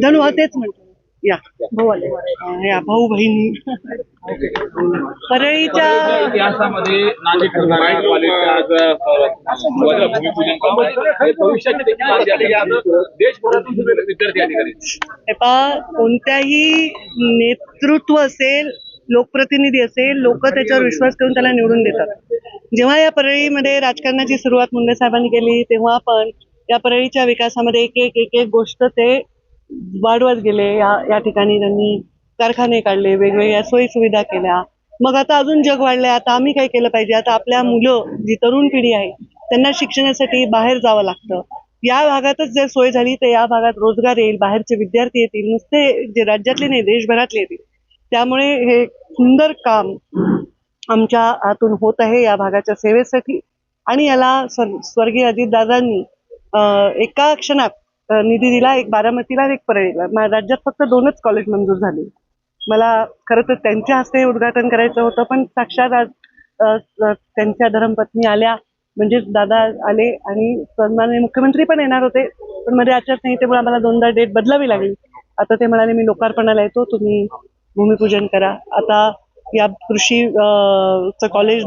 धनु हा तेच म्हणतो या भाऊ आले या भाऊ बहिणी परळीच्या इतिहासामध्ये नांदी ठरणाऱ्या देशभरातून विद्यार्थी अधिकारी कोणत्याही नेतृत्व असेल, लोकप्रतिनिधी असेल, लोक त्याच्यावर विश्वास ठेवून त्याला निवडून देतात. जेव्हा या परळीमध्ये राजकारणाची सुरुवात मुंडे साहेबांनी केली तेव्हा पण या परळीच्या विकासामध्ये एक एक गोष्ट ते वाढवत गेले. या ठिकाणी त्यांनी कारखाने काढले, वेगवेगळ्या सोयी सुविधा केल्या. मग आता अजून जग वाढलंय, आता आम्ही काय केलं पाहिजे? आता आपल्या मुलं, जी तरुण पिढी आहे, त्यांना शिक्षणासाठी बाहेर जावं लागतं. या भागातच जर सोय झाली तर या भागात रोजगार येईल, बाहेरचे विद्यार्थी येतील, नुसते जे राज्यातले नाही देशभरातले येतील. त्यामुळे हे सुंदर काम आमच्या हातून होत आहे या भागाच्या सेवेसाठी. आणि याला स्वर्गीय अजितदादांनी एका क्षणात निधी दिला, एक बारामतीला एक परळीला. राज्यात फक्त 2च कॉलेज मंजूर झाले. मला खरं तर त्यांच्या हस्ते उद्घाटन करायचं होतं, पण साक्षात आज त्यांच्या धर्मपत्नी आल्या, म्हणजे दादा आले आणि सन्माननीय मुख्यमंत्री पण येणार होते, पण मध्ये आचारसंहितेमुळे आम्हाला 2दा डेट बदलावी लागली. आता ते म्हणाले मी लोकार्पणाला येतो, तुम्ही भूमिपूजन करा. आता या कृषी कॉलेज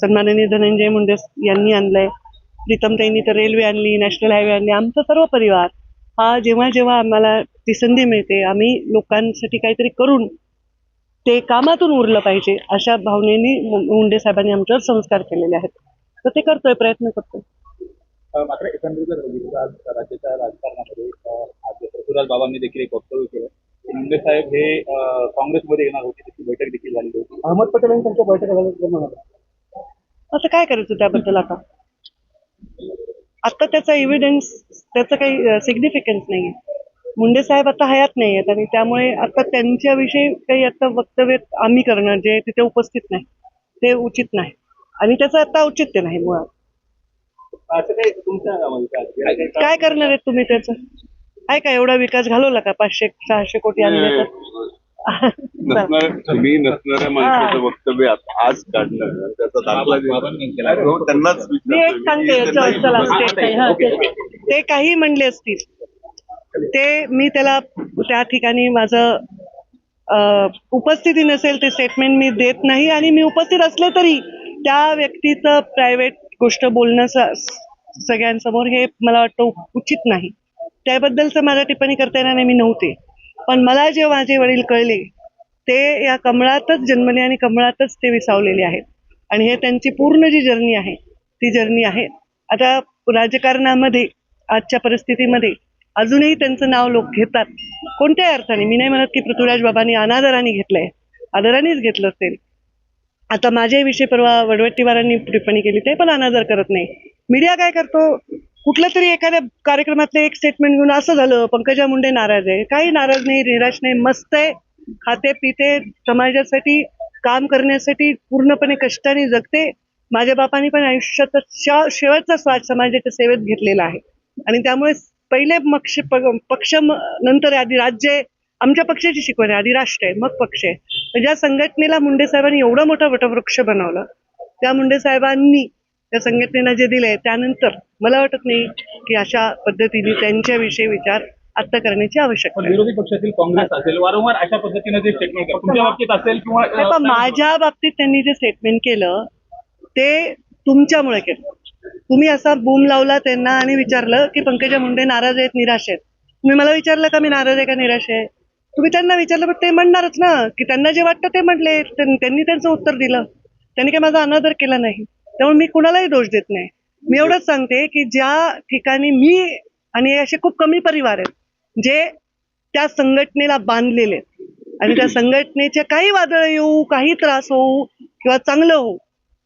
सन्माननीय धनंजय मुंडे यांनी आणलंय, प्रीतमताईंनी तर रेल्वे आणली, नॅशनल हायवे आणली. आमचा सर्व परिवार हा जेव्हा जेव्हा आम्हाला ती संधी मिळते, आम्ही लोकांसाठी काहीतरी करून ते कामातून उरलं पाहिजे अशा भावनेनी मुंडे साहेबांनी आमच्यावर संस्कार केलेले आहेत. तर ते करतोय, प्रयत्न करतोय. मात्र एकंदरीत आज राज्याच्या राजकारणामध्ये पृथ्वीराज बाबांनी देखील एक वक्तव्य केलं. मुंडे साहेब हे काँग्रेसमध्ये येणार होते, त्याची बैठक देखील झाली होती. अहमद पटेल यांनी त्यांच्या बैठक असं काय करायचं त्याबद्दल? आता त्याचा एव्हिडन्स, त्याचं काही सिग्निफिकन्स नाहीये. मुंडे साहेब आता हयात नाही आहेत आणि त्यामुळे आता त्यांच्याविषयी काही आता वक्तव्य आम्ही करणं जे तिथे उपस्थित नाही ते उचित नाही आणि त्याचं आता औचित्य नाही. मुळात असं काही तुमच्या काय करणार आहेत तुम्ही? त्याचं आहे का? एवढा विकास घालवला का? 500-600 कोटी आणले तर तुम्ही नसणाऱ्या माणसाचं वक्तव्य आज काढणं त्याचा दाखला त्यांनाच मी एक सांगते, ते काही म्हणले असतील ते मी त्याला त्या ठिकाणी माझं उपस्थिती नसेल ते स्टेटमेंट मी देत नाही. आणि मी उपस्थित असले तरी त्या व्यक्तीचं प्रायव्हेट गोष्ट बोलणं सगळ्यांसमोर हे मला वाटतं उचित नाही. त्याबद्दलचं मला टिप्पणी करता येणार नाही, मी नव्हते. पण मला जे माझे वडील कळले ते या कमळातच जन्मले आणि कमळातच ते विसावलेले आहेत. आणि हे त्यांची पूर्ण जी जर्नी आहे ती जर्नी आहे. आता राजकारणामध्ये आजच्या परिस्थितीमध्ये अजूनही त्यांचं नाव लोक घेतात, कोणत्याही अर्थाने. मी नाही म्हणत की पृथ्वीराज बाबांनी अनादराने घेतलंय, आदरानेच घेतलं असेल. आता माझ्याविषयी परवा वडवट्टीवारांनी टिप्पणी केली, ते पण अनादर करत नाही. मीडिया काय करतो, कुठल्या तरी एखाद्या कार्यक्रमातले एक स्टेटमेंट घेऊन असं झालं पंकजा मुंडे नाराज आहे. काही नाराज नाही, निराश नाही, मस्त आहे, खाते पिते, समाजासाठी काम करण्यासाठी पूर्णपणे कष्टाने जगते. माझ्या बापांनी पण आयुष्यात शेवटचा श्वास समाजाच्या सेवेत घेतलेला आहे आणि त्यामुळे पहिले पक्ष नंतर आधी राज्य. आमच्या पक्षाची शिकवण आहे, आधी राष्ट्र आहे मग पक्ष आहे. ज्या संघटनेला मुंडे साहेबांनी एवढा मोठा वटवृक्ष बनवलं, त्या मुंडे साहेबांनी त्या संघटनेला जे दिलंय त्यानंतर मला वाटत नाही की अशा पद्धतीने त्यांच्याविषयी विचार आता करण्याची आवश्यकता आहे. विरोधी पक्षातील काँग्रेस असेल वारंवार अशा पद्धतीने जे स्टेटमेंट तुमच्या बाबतीत असेल किंवा माझ्या बाबतीत त्यांनी जे स्टेटमेंट केलं ते तुमच्यामुळे केलं. तुम्ही असा बूम लावला त्यांना आणि विचारलं की पंकजा मुंडे नाराज आहेत, निराश आहेत. तुम्ही मला विचारलं का मी नाराज आहे का निराश आहे? तुम्ही त्यांना विचारलं, पण ते म्हणणारच ना की त्यांना जे वाटतं ते म्हटले. त्यांनी त्यांचं उत्तर दिलं, त्यांनी काही माझा अनादर केला नाही. त्यामुळे मी कुणालाही दोष देत नाही. मी एवढंच सांगते की ज्या ठिकाणी मी आणि असे खूप कमी परिवार आहेत जे त्या संघटनेला बांधलेले आहेत आणि त्या संघटनेचे काही वादळ येऊ, काही त्रास होऊ किंवा चांगलं होऊ,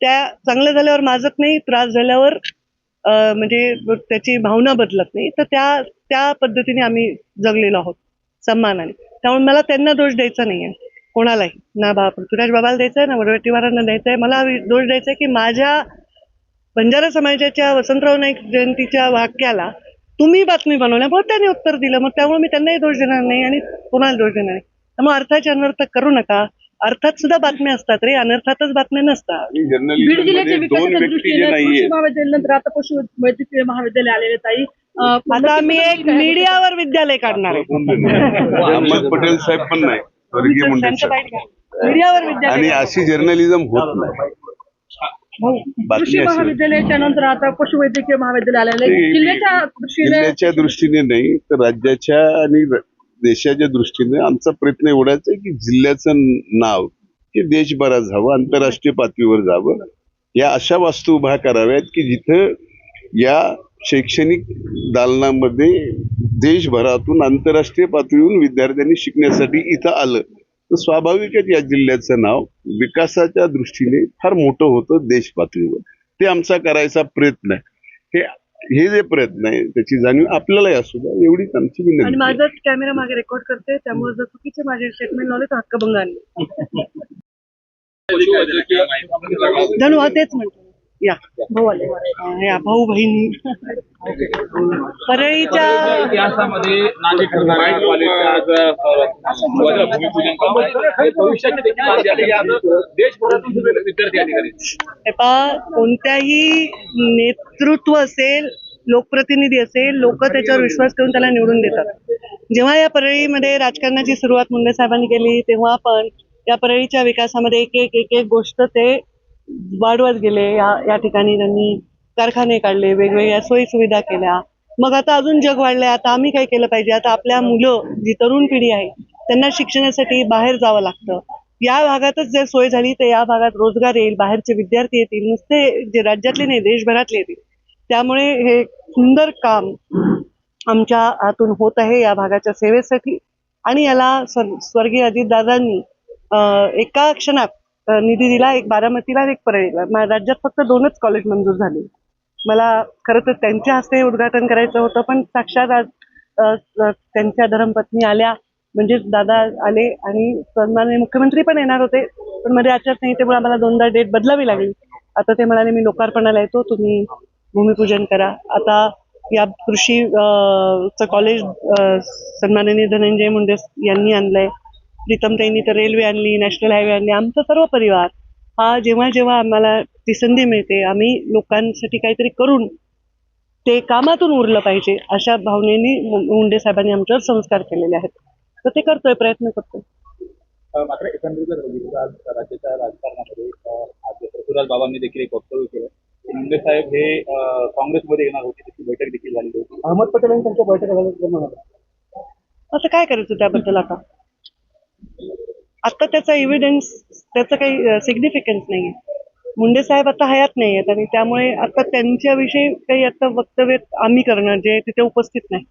त्या चांगलं झाल्यावर माजत नाही, त्रास झाल्यावर म्हणजे त्याची भावना बदलत नाही. तर त्या पद्धतीने आम्ही जगलेलो आहोत सन्मानाने. त्यामुळे मला त्यांना दोष द्यायचा नाहीये, कोणालाही. ना पृथ्वीराज बाबाला द्यायचंय, ना वडवट्टीवारांना द्यायचंय. मला दोष द्यायचाय की माझ्या बंजारा समाजाच्या वसंतराव नाईक जयंतीच्या वाक्याला तुम्ही बातमी बनवल्यामुळे त्यांनी उत्तर दिलं. मग त्यामुळे मी त्यांनाही दोष देणार नाही आणि कोणाला दोष देणार नाही. त्यामुळे अर्थाचे अनर्थ करू नका. अर्थात सुद्धा बातम्या असतात रे, अनर्थातच बातम्या नसतात. बीड जिल्ह्याच्या विकासाच्या दृष्टीने कृषी महाविद्यालयानंतर आता पशुवैद्यकीय महाविद्यालय आलेले ताई, आता मी एक मीडियावर विद्यालय काढणार आहे. अहमद पटेल साहेब पण नाही, स्वर्गीय मुंडे त्यांचं साहेब. बाईट घ्या. मीडियावर विद्यालय आणि काढणार. अशी जर्नलिझम होत नाही. कृषी बातमी अशी महाविद्यालयाच्या नंतर आता पशुवैद्यकीय महाविद्यालय आलेलं आहे. ते- जिल्ह्याच्या दृष्टीने जिल्ह्याच्या दृष्टीने नाही तर राज्याच्या आणि देशाच्या दृष्टीने आमचा प्रयत्न एवढाच आहे की जिल्ह्याचं नाव हे देशभरात जावं, आंतरराष्ट्रीय पातळीवर जावं. या अशा वास्तू उभ्या कराव्यात की जिथं या शैक्षणिक दालनामध्ये देशभरातून आंतरराष्ट्रीय पातळीवरून विद्यार्थ्यांनी शिकण्यासाठी इथं आलं तर स्वाभाविकच या जिल्ह्याचं नाव विकासाच्या दृष्टीने फार मोठं होतं देश पातळीवर. ते आमचा करायचा प्रयत्न आहे. हे जे प्रयत्न आहे त्याची जाणीव आपल्यालाही असू द्या एवढीच आमची आणि विनंती आहे. माझाच कॅमेरा मागे रेकॉर्ड करते, त्यामुळे जर चुकीचे माझे स्टेटमेंट लावले तर हक्कभंग आणले. धनु हा तेच म्हणतो. या भाऊ आले. या भाऊ बहीण परळीच्या इतिहासामध्ये नांदेड ठरणाऱ्या कॉलेजच्या आज भूमिपूजन भविष्याचे देखील आज या ठिकाणी देशभरातून सगळे विद्यार्थी या ठिकाणी. हे पहा, कोणत्याही नेतृत्व असेल, लोकप्रतिनिधी असेल, लोक त्याच्यावर विश्वास ठेवून त्याला निवडून देतात. जेव्हा या परळीमध्ये राजकारणाची सुरुवात मुंडे साहेबांनी केली तेव्हा पण या परळीच्या विकासामध्ये एक एक गोष्ट ते वाढवत गेले. या ठिकाणी त्यांनी कारखाने काढले, वेगवेगळ्या सोयी सुविधा केल्या. मग आता अजून जग वाढलंय, आता आम्ही काय केलं पाहिजे? आता आपल्या मुलं, जी तरुण पिढी आहे, त्यांना शिक्षणासाठी बाहेर जावं लागतं. या भागातच जर सोय झाली तर या भागात रोजगार येईल, बाहेरचे विद्यार्थी येतील, नुसते जे राज्यातले नाही देशभरातले येतील. त्यामुळे हे सुंदर काम आमच्या हातून होत आहे या भागाच्या सेवेसाठी. आणि याला स्वर्गीय अजितदादांनी एका क्षणात निधी दिला, एक बारामतीला आणि एक परळीला. राज्यात फक्त 2च कॉलेज मंजूर झाले. मला खरं तर त्यांच्या हस्ते उद्घाटन करायचं होतं, पण साक्षात आज त्यांच्या धर्मपत्नी आल्या, म्हणजेच दादा आले आणि सन्माननीय मुख्यमंत्री पण येणार होते, पण मध्ये आचारसंहितेमुळे आम्हाला 2दा डेट बदलावी लागली. आता ते म्हणाले मी लोकार्पणाला येतो, तुम्ही भूमिपूजन करा. आता या कृषी कॉलेज सन्माननीय धनंजय मुंडे यांनी आणलंय, प्रीतमताईंनी तर रेल्वे आणली, नॅशनल हायवे आणली. आमचा सर्व परिवार हा जेव्हा जेव्हा आम्हाला ती संधी मिळते आम्ही लोकांसाठी काहीतरी करून ते कामातून उरलं पाहिजे अशा भावनेने मुंडे साहेबांनी आमच्यावर संस्कार केलेले आहेत. तर ते करतोय, प्रयत्न करतोय. मात्र एकंदरीत जर बघितलं आज राज्याच्या राजकारणामध्ये आज पृथ्वीराज बाबांनी देखील एक वक्तव्य केलं. मुंडे साहेब हे काँग्रेसमध्ये येणार होते, त्याची बैठक देखील झाली होती. अहमद पटेल यांनी त्यांच्या बैठक झाली. असं काय करायचं त्याबद्दल? आता त्याचा एव्हिडन्स, त्याचं काही सिग्निफिकन्स नाहीये. मुंडे साहेब आता हयात नाही आहेत आणि त्यामुळे आता त्यांच्याविषयी काही आता वक्तव्य आम्ही करणं जे तिथे उपस्थित नाही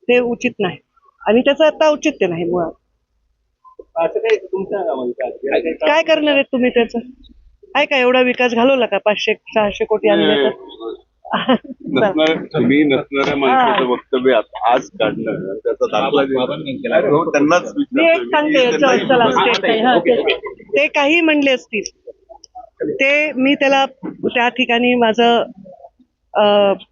ते उचित नाही आणि त्याचं आता औचित्य नाही. मुळात असं काही तुमच्या काय करणार आहेत तुम्ही? त्याचं आहे का? एवढा विकास घालवला का? 500-600 कोटी आणले तर तुम्ही नसणाऱ्या माणसाचं वक्तव्य आज काढणं त्याचा दाखला त्यांनाच मी एक सांगते, चला ते काही म्हणले असतील ते मी त्याला त्या ठिकाणी माझं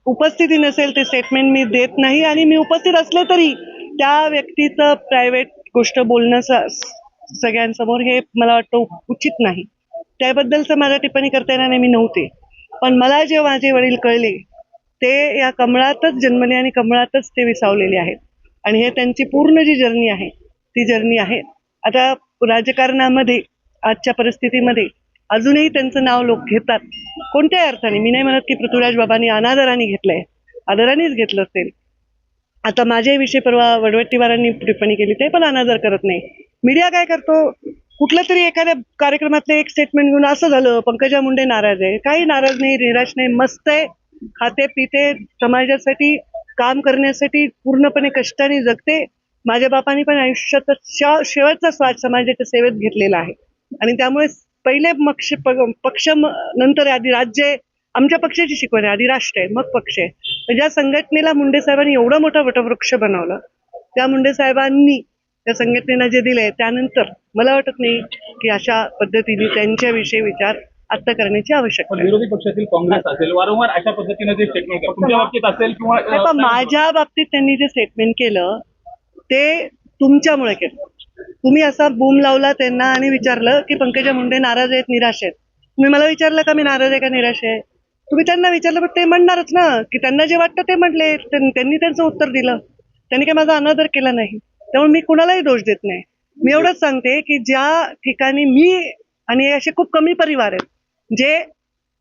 उपस्थिती नसेल ते स्टेटमेंट मी देत नाही. आणि मी उपस्थित असले तरी त्या व्यक्तीचं प्रायव्हेट गोष्ट बोलणं सगळ्यांसमोर हे मला वाटतं उचित नाही. त्याबद्दलचं मला टिप्पणी करता येणार नाही, मी नव्हते. पण मला जे माझे वडील कळले ते या कमळातच जन्मले आणि कमळातच ते विसावलेले आहेत. आणि हे त्यांची पूर्ण जी जर्नी आहे ती जर्नी आहे. आता राजकारणामध्ये आजच्या परिस्थितीमध्ये अजूनही त्यांचं नाव लोक घेतात कोणत्याही अर्थाने. मी नाही म्हणत की पृथ्वीराज बाबांनी अनादराने घेतलंय, आदरानेच घेतलं असेल. आता माझ्याविषयी परवा वडवट्टीवारांनी टिप्पणी केली, ते पण अनादर करत नाही. मीडिया काय करतो, कुठल्या तरी एखाद्या कार्यक्रमातलं एक स्टेटमेंट घेऊन असं झालं पंकजा मुंडे नाराज आहे. काही नाराज नाही, निराश नाही, मस्त आहे, खाते पिते, समाजासाठी काम करण्यासाठी पूर्णपणे कष्टाने जगते. माझ्या बापांनी पण आयुष्यात शेवटचा श्वास समाजाच्या सेवेत घेतलेला आहे आणि त्यामुळे पहिले पक्ष नंतर आधी राज्य. आमच्या पक्षाची शिकवण आहे, आधी राष्ट्र आहे मग पक्ष आहे. ज्या संघटनेला मुंडे साहेबांनी एवढा मोठा वटवृक्ष बनवलं, त्या मुंडे साहेबांनी त्या संघटनेला जे दिलंय त्यानंतर मला वाटत नाही की अशा पद्धतीने त्यांच्याविषयी विचार आता करण्याची आवश्यकता आहे. विरोधी पक्षातील काँग्रेस असेल वारंवार अशा पद्धतीने जे स्टेटमेंट करतात तुमच्या बाबतीत असेल किंवा माझ्या बाबतीत त्यांनी जे स्टेटमेंट केलं ते तुमच्यामुळे केलं. तुम्ही असा बूम लावला त्यांना आणि विचारलं की पंकजा मुंडे नाराज आहेत, निराश आहेत. तुम्ही मला विचारलं का मी नाराज आहे का निराश आहे? तुम्ही त्यांना विचारलं पण ते म्हणणारच ना की त्यांना जे वाटतं ते म्हटले, त्यांनी त्यांचं उत्तर दिलं. त्यांनी काही माझा अनादर केला नाही, त्यामुळे मी कुणालाही दोष देत नाही. मी एवढंच सांगते की ज्या ठिकाणी मी आणि असे खूप कमी परिवार आहेत जे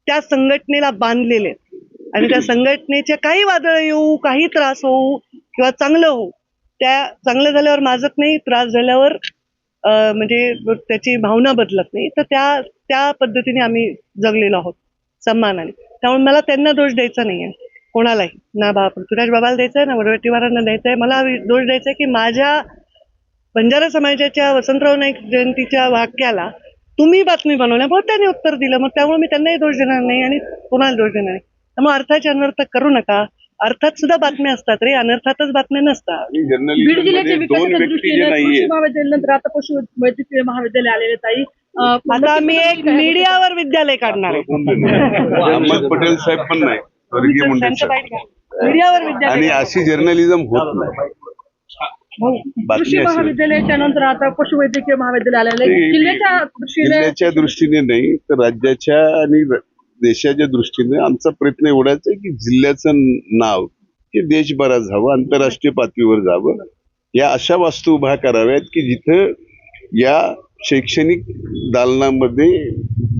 त्या संघटनेला बांधलेले आहेत आणि त्या संघटनेचे काही वादळ येऊ, काही त्रास होऊ किंवा चांगलं होऊ, त्या चांगलं झाल्यावर माजत नाही, त्रास झाल्यावर म्हणजे त्याची भावना बदलत नाही. तर त्या पद्धतीने आम्ही जगलेलो आहोत सन्मानाने. त्यामुळे मला त्यांना दोष द्यायचा नाहीये कोणालाही, ना पृथ्वीराज बाबाला द्यायचंय ना वडवट्टीवारांना द्यायचंय. मला दोष द्यायचा की माझ्या बंजारा समाजाच्या वसंतराव नाईक जयंतीच्या वाक्याला तुम्ही बातमी बनवल्यामुळे त्यांनी उत्तर दिलं. मग त्यामुळे मी त्यांनाही दोष देणार नाही आणि कोणाला दोष देणार नाही. त्यामुळे अर्थाचे अनर्थ करू नका. अर्थात सुद्धा बातम्या असतात रे, अनर्थातच बातम्या नसतात. आणि बीड जर्नलिझम जिल्ह्याच्या मध्ये दोन विकासाच्या व्यक्ती जे दृष्टीने कृषी नाहीये, महाविद्यालय नंतर आता पशुवैद्यकीय महाविद्यालय आलेले ताई. आता मी एक मीडियावर विद्यालय काढणार आहे. अहमद पटेल साहेब पण नाही, स्वर्गीय मुंडे त्यांचं साहेब. बाईट घ्या. मीडियावर आणि विद्यालय. अशी जर्नलिझम होत नाही. कृषी बातमी अशी महाविद्यालयाच्या नंतर आता पशुवैद्यकीय महाविद्यालय आलेलं आहे. जिल्ह्याच्या दृष्टीने नाही तर राज्याच्या आणि देशाच्या दृष्टीने आमचा प्रयत्न एवढाच आहे की जिल्ह्याचं नाव हे देशभरात जावं, आंतरराष्ट्रीय पातळीवर जावं. या अशा वास्तू उभ्या कराव्यात की जिथं या शैक्षणिक दालनामध्ये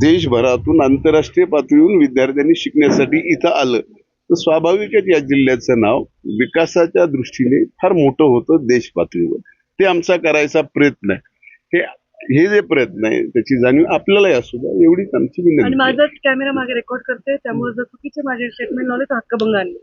देशभरातून आंतरराष्ट्रीय पातळीवरून विद्यार्थ्यांनी शिकण्यासाठी इथं आलं तर स्वाभाविकच या जिल्ह्याचं नाव विकासाच्या दृष्टीने फार मोठं होतं देश पातळीवर. ते आमचा करायचा प्रयत्न आहे. हे जे प्रयत्न आहे त्याची जाणीव आपल्यालाही असू द्या, एवढीच आमची आणि विनंती आहे. माझा कॅमेरा मागे रेकॉर्ड करते, त्यामुळे जर चुकीचे माझे स्टेटमेंट लावले तर हक्कभंग आणले.